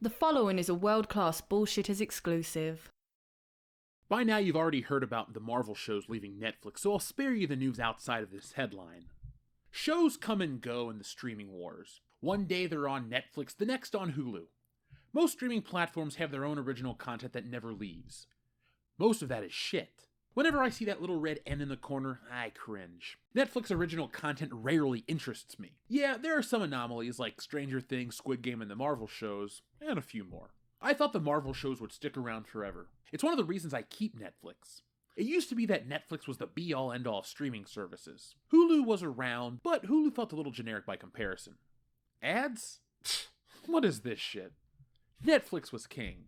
The following is a world-class Bullshitters exclusive. By now you've already heard about the Marvel shows leaving Netflix, so I'll spare you the news outside of this headline. Shows come and go in the streaming wars. One day they're on Netflix, the next on Hulu. Most streaming platforms have their own original content that never leaves. Most of that is shit. Whenever I see that little red N in the corner, I cringe. Netflix original content rarely interests me. Yeah, there are some anomalies like Stranger Things, Squid Game, and the Marvel shows, and a few more. I thought the Marvel shows would stick around forever. It's one of the reasons I keep Netflix. It used to be that Netflix was the be-all end-all of streaming services. Hulu was around, but Hulu felt a little generic by comparison. Ads? What is this shit? Netflix was king.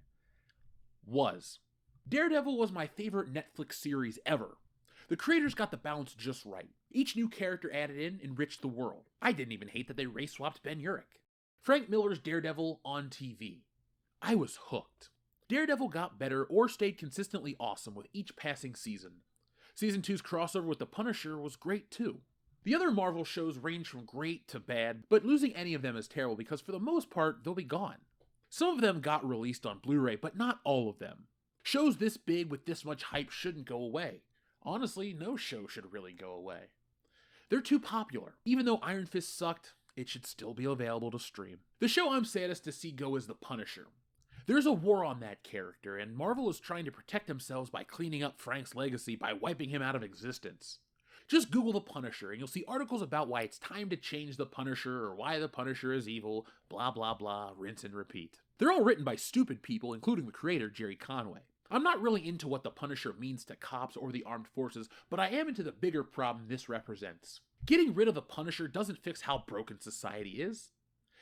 Was. Daredevil was my favorite Netflix series ever. The creators got the balance just right. Each new character added in enriched the world. I didn't even hate that they race-swapped Ben Urich. Frank Miller's Daredevil on TV. I was hooked. Daredevil got better or stayed consistently awesome with each passing season. Season 2's crossover with The Punisher was great too. The other Marvel shows range from great to bad, but losing any of them is terrible because for the most part, they'll be gone. Some of them got released on Blu-ray, but not all of them. Shows this big with this much hype shouldn't go away. Honestly, no show should really go away. They're too popular. Even though Iron Fist sucked, it should still be available to stream. The show I'm saddest to see go is The Punisher. There's a war on that character, and Marvel is trying to protect themselves by cleaning up Frank's legacy by wiping him out of existence. Just Google The Punisher, and you'll see articles about why it's time to change The Punisher, or why The Punisher is evil, blah blah blah, rinse and repeat. They're all written by stupid people, including the creator, Jerry Conway. I'm not really into what The Punisher means to cops or the armed forces, but I am into the bigger problem this represents. Getting rid of The Punisher doesn't fix how broken society is.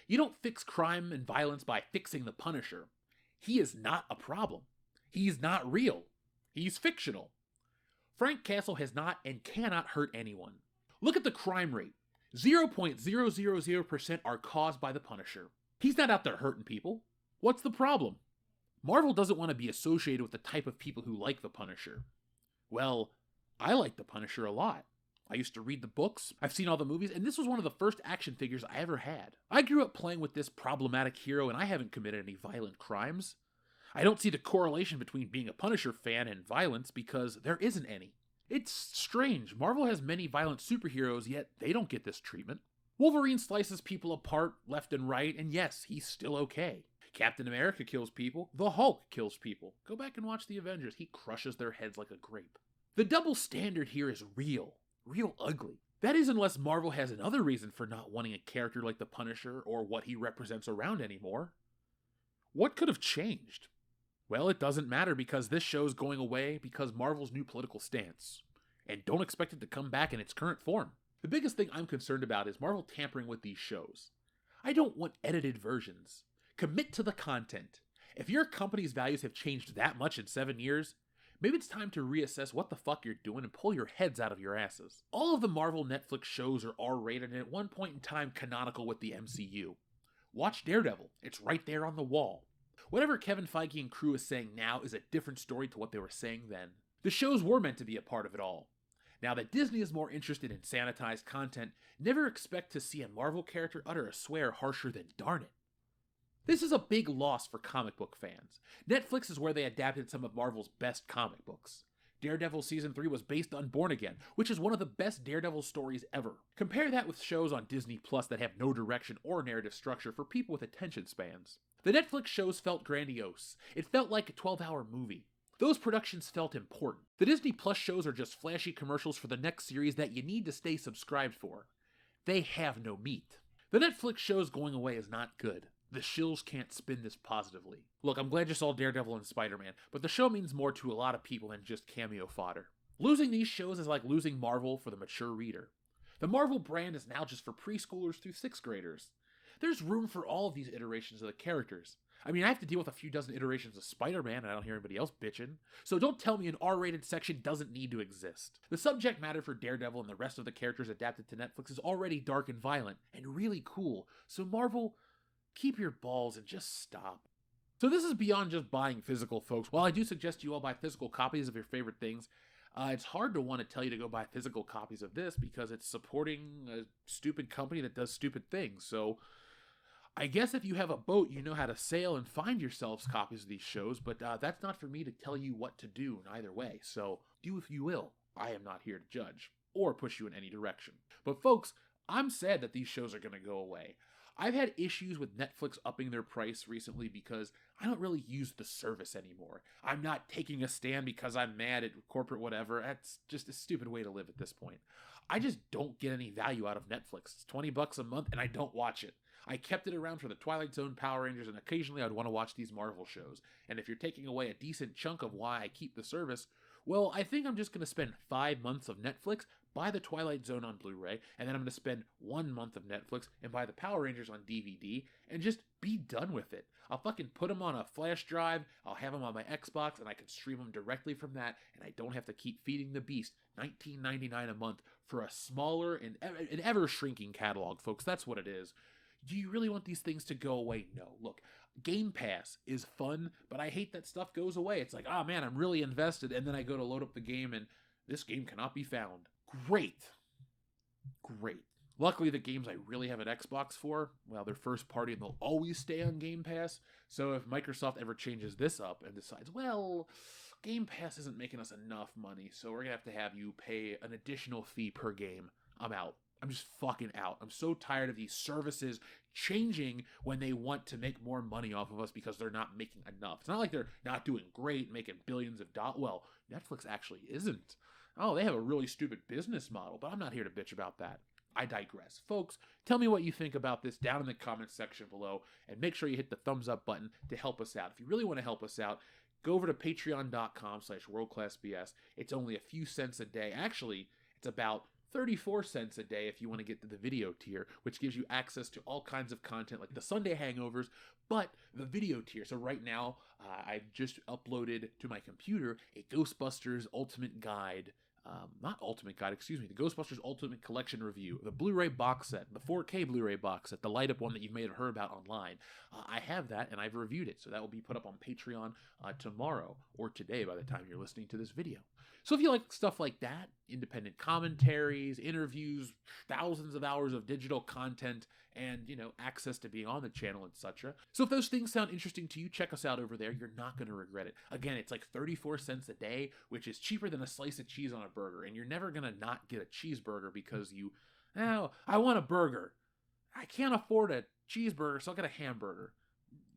You don't fix crime and violence by fixing The Punisher. He is not a problem. He's not real. He's fictional. Frank Castle has not and cannot hurt anyone. Look at the crime rate. 0.000% are caused by The Punisher. He's not out there hurting people. What's the problem? Marvel doesn't want to be associated with the type of people who like The Punisher. Well, I like The Punisher a lot. I used to read the books, I've seen all the movies, and this was one of the first action figures I ever had. I grew up playing with this problematic hero, and I haven't committed any violent crimes. I don't see the correlation between being a Punisher fan and violence because there isn't any. It's strange. Marvel has many violent superheroes, yet they don't get this treatment. Wolverine slices people apart left and right, and yes, he's still okay. Captain America kills people. The Hulk kills people. Go back and watch the Avengers. He crushes their heads like a grape. The double standard here is real ugly. That is unless Marvel has another reason for not wanting a character like the Punisher or what he represents around anymore. What could have changed? Well, it doesn't matter because this show's going away because Marvel's new political stance. And don't expect it to come back in its current form. The biggest thing I'm concerned about is Marvel tampering with these shows. I don't want edited versions. Commit to the content. If your company's values have changed that much in 7 years, maybe it's time to reassess what the fuck you're doing and pull your heads out of your asses. All of the Marvel Netflix shows are R-rated and at one point in time canonical with the MCU. Watch Daredevil. It's right there on the wall. Whatever Kevin Feige and crew is saying now is a different story to what they were saying then. The shows were meant to be a part of it all. Now that Disney is more interested in sanitized content, never expect to see a Marvel character utter a swear harsher than darn it. This is a big loss for comic book fans. Netflix is where they adapted some of Marvel's best comic books. Daredevil Season 3 was based on Born Again, which is one of the best Daredevil stories ever. Compare that with shows on Disney Plus that have no direction or narrative structure for people with attention spans. The Netflix shows felt grandiose. It felt like a 12-hour movie. Those productions felt important. The Disney Plus shows are just flashy commercials for the next series that you need to stay subscribed for. They have no meat. The Netflix shows going away is not good. The shills can't spin this positively. Look, I'm glad you saw Daredevil and Spider-Man, but the show means more to a lot of people than just cameo fodder. Losing these shows is like losing Marvel for the mature reader. The Marvel brand is now just for preschoolers through 6th graders. There's room for all of these iterations of the characters. I mean, I have to deal with a few dozen iterations of Spider-Man, and I don't hear anybody else bitching. So don't tell me an R-rated section doesn't need to exist. The subject matter for Daredevil and the rest of the characters adapted to Netflix is already dark and violent, and really cool. So Marvel, keep your balls and just stop. So this is beyond just buying physical, folks. While I do suggest you all buy physical copies of your favorite things, it's hard to want to tell you to go buy physical copies of this because it's supporting a stupid company that does stupid things. So I guess if you have a boat, you know how to sail and find yourselves copies of these shows, but that's not for me to tell you what to do in either way, so do if you will. I am not here to judge or push you in any direction. But folks, I'm sad that these shows are going to go away. I've had issues with Netflix upping their price recently because I don't really use the service anymore. I'm not taking a stand because I'm mad at corporate whatever. That's just a stupid way to live at this point. I just don't get any value out of Netflix. It's $20 a month and I don't watch it. I kept it around for the Twilight Zone, Power Rangers, and occasionally I'd want to watch these Marvel shows. And if you're taking away a decent chunk of why I keep the service, well, I think I'm just going to spend 5 months of Netflix, buy the Twilight Zone on Blu-ray, and then I'm going to spend 1 month of Netflix and buy the Power Rangers on DVD, and just be done with it. I'll fucking put them on a flash drive, I'll have them on my Xbox, and I can stream them directly from that, and I don't have to keep feeding the beast $19.99 a month for a smaller and an ever-shrinking catalog, folks. That's what it is. Do you really want these things to go away? No. Look, Game Pass is fun, but I hate that stuff goes away. It's like, oh man, I'm really invested, and then I go to load up the game, and this game cannot be found. Great. Luckily, the games I really have an Xbox for, well, they're first party, and they'll always stay on Game Pass. So if Microsoft ever changes this up and decides, well, Game Pass isn't making us enough money, so we're going to have you pay an additional fee per game, I'm out. I'm just fucking out. I'm so tired of these services changing when they want to make more money off of us because they're not making enough. It's not like they're not doing great, making billions of dollars. Well, Netflix actually isn't. Oh, they have a really stupid business model, but I'm not here to bitch about that. I digress. Folks, tell me what you think about this down in the comments section below, and make sure you hit the thumbs up button to help us out. If you really want to help us out, go over to patreon.com/worldclassbs. It's only a few cents a day. Actually, it's about 34 cents a day if you want to get to the video tier, which gives you access to all kinds of content like the Sunday hangovers, but the video tier. So right now, I've just uploaded to my computer a Ghostbusters Ultimate Guide. The Ghostbusters Ultimate Collection Review, the Blu-ray box set, the 4K Blu-ray box set, the light-up one that you may have heard about online. I have that, and I've reviewed it, so that will be put up on Patreon tomorrow, or today by the time you're listening to this video. So if you like stuff like that, independent commentaries, interviews, thousands of hours of digital content, and, access to being on the channel, etc. So if those things sound interesting to you, check us out over there. You're not going to regret it. Again, it's like 34 cents a day, which is cheaper than a slice of cheese on a burger. And you're never going to not get a cheeseburger because I want a burger. I can't afford a cheeseburger, so I'll get a hamburger.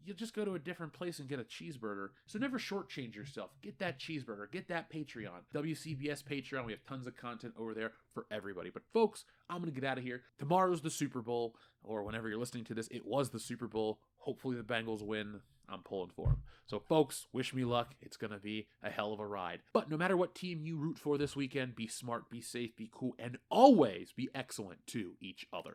You'll just go to a different place and get a cheeseburger. So never shortchange yourself. Get that cheeseburger. Get that Patreon. WCBS Patreon. We have tons of content over there for everybody. But folks, I'm going to get out of here. Tomorrow's the Super Bowl, or whenever you're listening to this, it was the Super Bowl. Hopefully the Bengals win. I'm pulling for them. So folks, wish me luck. It's going to be a hell of a ride. But no matter what team you root for this weekend, be smart, be safe, be cool, and always be excellent to each other.